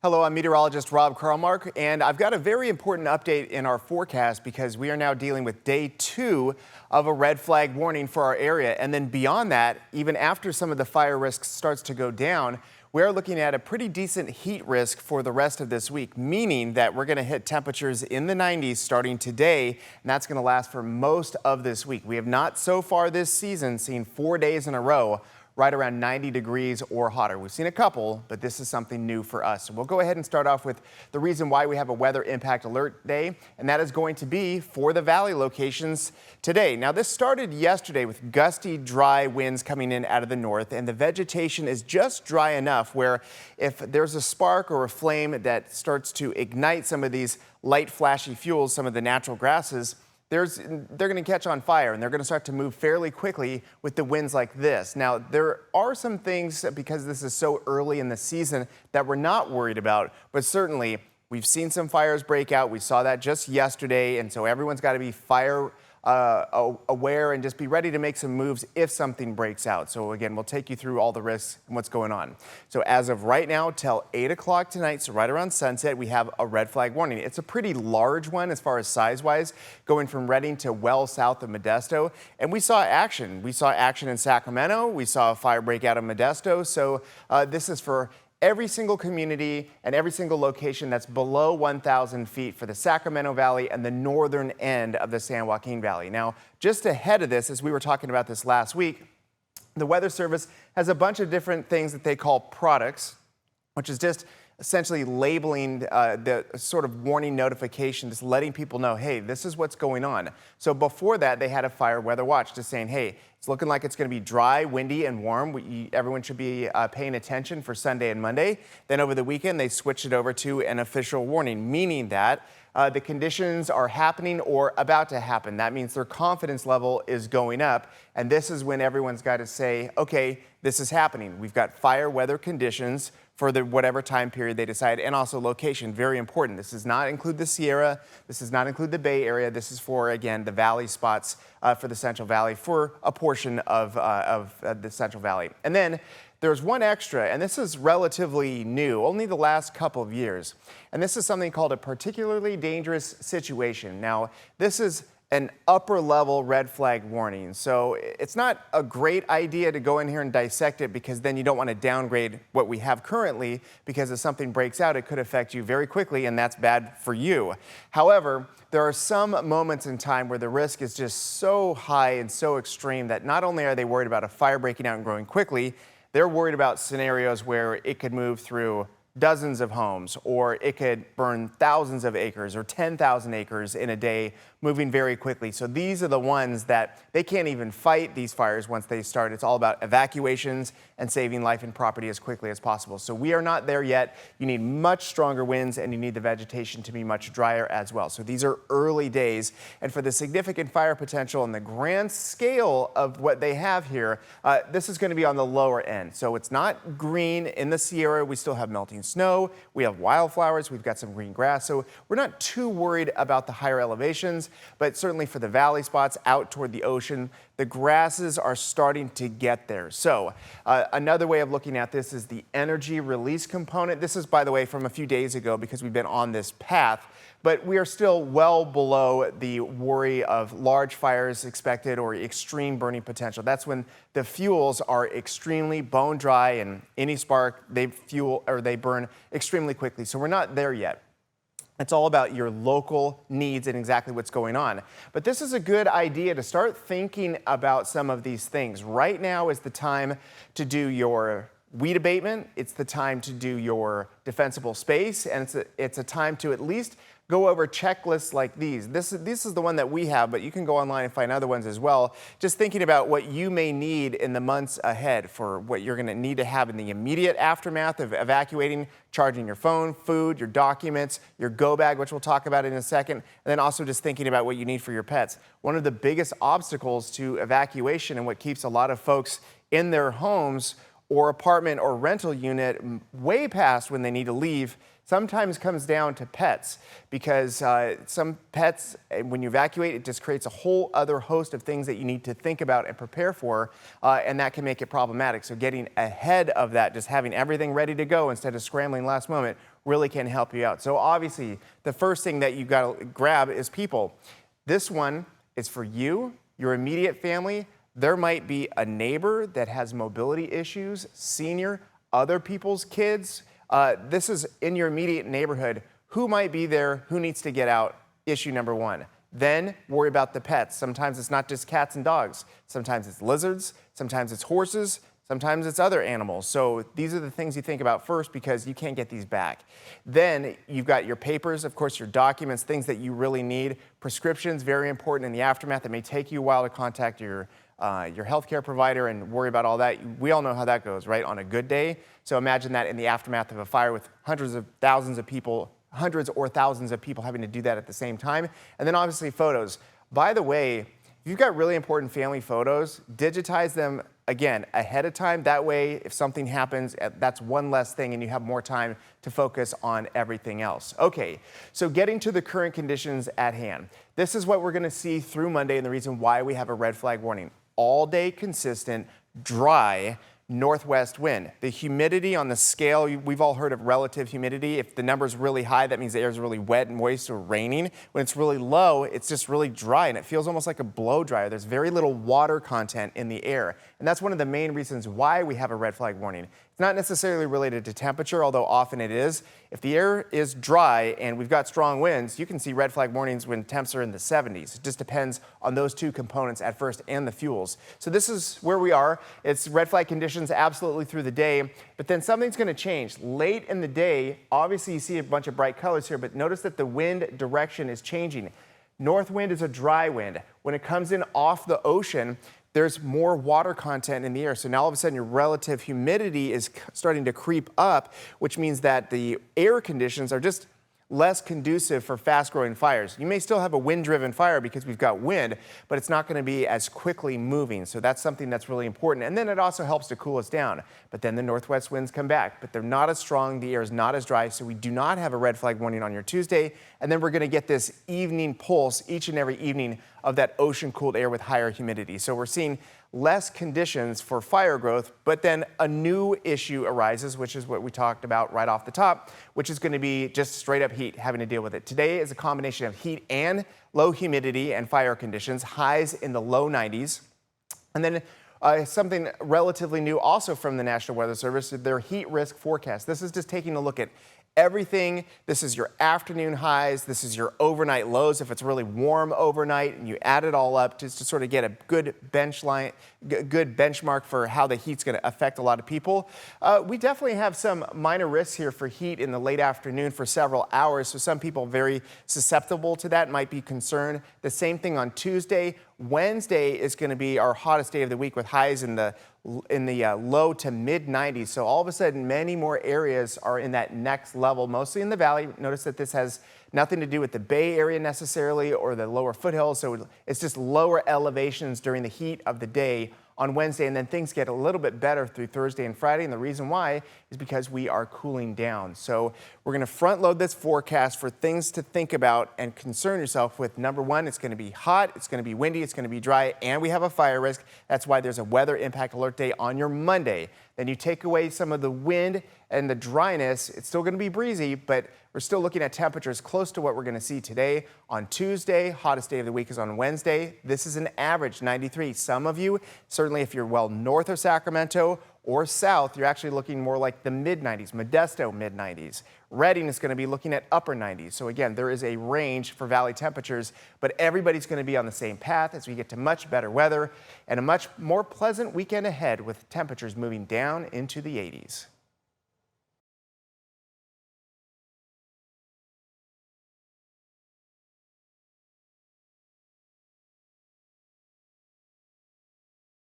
Hello, I'm meteorologist Rob Carlmark, and I've got a very important update in our forecast because we are now dealing with day 2 of a red flag warning for our area. And then beyond that, even after some of the fire risk starts to go down, we're looking at a pretty decent heat risk for the rest of this week, meaning that we're going to hit temperatures in the 90s starting today, and that's going to last for most of this week. We have not so far this season seen 4 days in a row right around 90 degrees or hotter. We've seen a couple, but this is something new for us. So we'll go ahead and start off with the reason why we have a weather impact alert day, and that is going to be for the valley locations today. Now, this started yesterday with gusty, dry winds coming in out of the north, and the vegetation is just dry enough where if there's a spark or a flame that starts to ignite some of these light, flashy fuels, some of the natural grasses, they're going to catch on fire, and they're going to start to move fairly quickly with the winds like this. Now, there are some things, because this is so early in the season, that we're not worried about, but certainly we've seen some fires break out. We saw that just yesterday, and so everyone's got to be fire aware and just be ready to make some moves if something breaks out. So again, we'll take you through all the risks and what's going on. So as of right now, till 8 o'clock tonight, so right around sunset, we have a red flag warning. It's a pretty large one as far as size-wise, going from Redding to well south of Modesto. And we saw action. We saw action in Sacramento. We saw a fire break out in Modesto. So this is for every single community and every single location that's below 1,000 feet for the Sacramento Valley and the northern end of the San Joaquin Valley. Now, just ahead of this, as we were talking about this last week, the Weather Service has a bunch of different things that they call products, which is just essentially labeling the sort of warning notification, just letting people know, hey, this is what's going on. So before that, they had a fire weather watch, just saying, hey, it's looking like it's going to be dry, windy, and warm. Everyone should be paying attention for Sunday and Monday. Then over the weekend, they switched it over to an official warning, meaning that the conditions are happening or about to happen. That means their confidence level is going up. And this is when everyone's got to say, okay, this is happening. We've got fire weather conditions for the whatever time period they decide, and also location, very important. This does not include the Sierra, this does not include the Bay Area. This is for, again, the valley spots for the Central Valley, for a portion of the Central Valley. And then there's one extra, and this is relatively new, only the last couple of years. And this is something called a particularly dangerous situation. Now, this is an upper level red flag warning. So it's not a great idea to go in here and dissect it, because then you don't want to downgrade what we have currently, because if something breaks out, it could affect you very quickly, and that's bad for you. However, there are some moments in time where the risk is just so high and so extreme that not only are they worried about a fire breaking out and growing quickly, they're worried about scenarios where it could move through dozens of homes, or it could burn thousands of acres or 10,000 acres in a day, moving very quickly. So these are the ones that they can't even fight these fires once they start. It's all about evacuations and saving life and property as quickly as possible. So we are not there yet. You need much stronger winds, and you need the vegetation to be much drier as well. So these are early days, and for the significant fire potential and the grand scale of what they have here, this is going to be on the lower end. So it's not green in the Sierra. We still have melting snow. We have wildflowers. We've got some green grass. So we're not too worried about the higher elevations. But certainly for the valley spots out toward the ocean, the grasses are starting to get there. So another way of looking at this is the energy release component. This is, by the way, from a few days ago, because we've been on this path, but we are still well below the worry of large fires expected or extreme burning potential. That's when the fuels are extremely bone dry, and any spark, they burn extremely quickly. So we're not there yet. It's all about your local needs and exactly what's going on. But this is a good idea to start thinking about some of these things. Right now is the time to do your weed abatement. It's the time to do your defensible space, and it's a time to at least go over checklists like these. This is the one that we have, but you can go online and find other ones as well. Just thinking about what you may need in the months ahead for what you're going to need to have in the immediate aftermath of evacuating, charging your phone, food, your documents, your go bag, which we'll talk about in a second, and then also just thinking about what you need for your pets. One of the biggest obstacles to evacuation, and what keeps a lot of folks in their homes or apartment or rental unit way past when they need to leave, sometimes comes down to pets because some pets, when you evacuate, it just creates a whole other host of things that you need to think about and prepare for, and that can make it problematic. So getting ahead of that, just having everything ready to go instead of scrambling last moment, really can help you out. So obviously, the first thing that you got to grab is people. This one is for you, your immediate family. There might be a neighbor that has mobility issues, senior, other people's kids. This is in your immediate neighborhood. Who might be there? Who needs to get out? Issue number one. Then worry about the pets. Sometimes it's not just cats and dogs. Sometimes it's lizards. Sometimes it's horses. Sometimes it's other animals. So these are the things you think about first because you can't get these back. Then you've got your papers, of course, your documents, things that you really need. Prescriptions, very important in the aftermath. It may take you a while to contact your healthcare provider and worry about all that. We all know how that goes, right? On a good day. So imagine that in the aftermath of a fire with hundreds or thousands of people having to do that at the same time. And then obviously photos. By the way, if you've got really important family photos, digitize them again ahead of time. That way, if something happens, that's one less thing and you have more time to focus on everything else. Okay, so getting to the current conditions at hand. This is what we're going to see through Monday and the reason why we have a red flag warning. All day consistent, dry, northwest wind. The humidity on the scale, we've all heard of relative humidity. If the number's really high, that means the air is really wet and moist or raining. When it's really low, it's just really dry and it feels almost like a blow dryer. There's very little water content in the air. And that's one of the main reasons why we have a red flag warning. It's not necessarily related to temperature, although often it is. If the air is dry and we've got strong winds, you can see red flag warnings when temps are in the 70s. It just depends on those two components at first and the fuels. So this is where we are. It's red flag conditions absolutely through the day, but then something's going to change. Late in the day, obviously you see a bunch of bright colors here, but notice that the wind direction is changing. North wind is a dry wind. When it comes in off the ocean, there's more water content in the air. So now all of a sudden your relative humidity is starting to creep up, which means that the air conditions are just less conducive for fast-growing fires. You may still have a wind-driven fire because we've got wind, but it's not going to be as quickly moving. So that's something that's really important. And then it also helps to cool us down. But then the northwest winds come back, but they're not as strong. The air is not as dry, so we do not have a red flag warning on your Tuesday. And then we're going to get this evening pulse each and every evening of that ocean-cooled air with higher humidity. So we're seeing less conditions for fire growth, but then a new issue arises, which is what we talked about right off the top, which is going to be just straight up heat, having to deal with it. Today is a combination of heat and low humidity and fire conditions, highs in the low 90s. And then something relatively new also from the National Weather Service, their heat risk forecast. This is just taking a look at everything. This is your afternoon highs. This is your overnight lows. If it's really warm overnight and you add it all up just to sort of get a good benchmark for how the heat's going to affect a lot of people. We definitely have some minor risks here for heat in the late afternoon for several hours. So some people very susceptible to that might be concerned. The same thing on Tuesday. Wednesday is going to be our hottest day of the week with highs in the low to mid 90s. So all of a sudden, many more areas are in that next level, mostly in the valley. Notice that this has nothing to do with the Bay Area necessarily or the lower foothills. So it's just lower elevations during the heat of the day on Wednesday, and then things get a little bit better through Thursday and Friday. And the reason why is because we are cooling down. So we're going to front load this forecast for things to think about and concern yourself with. Number one, it's going to be hot, it's going to be windy, it's going to be dry, and we have a fire risk. That's why there's a weather impact alert day on your Monday. Then you take away some of the wind and the dryness. It's still going to be breezy, but we're still looking at temperatures close to what we're going to see today. On Tuesday, hottest day of the week is on Wednesday. This is an average 93. Some of you, certainly if you're well north of Sacramento or south, you're actually looking more like the mid-90s. Modesto, mid-90s. Redding is going to be looking at upper 90s. So again, there is a range for valley temperatures, but everybody's going to be on the same path as we get to much better weather and a much more pleasant weekend ahead with temperatures moving down into the 80s.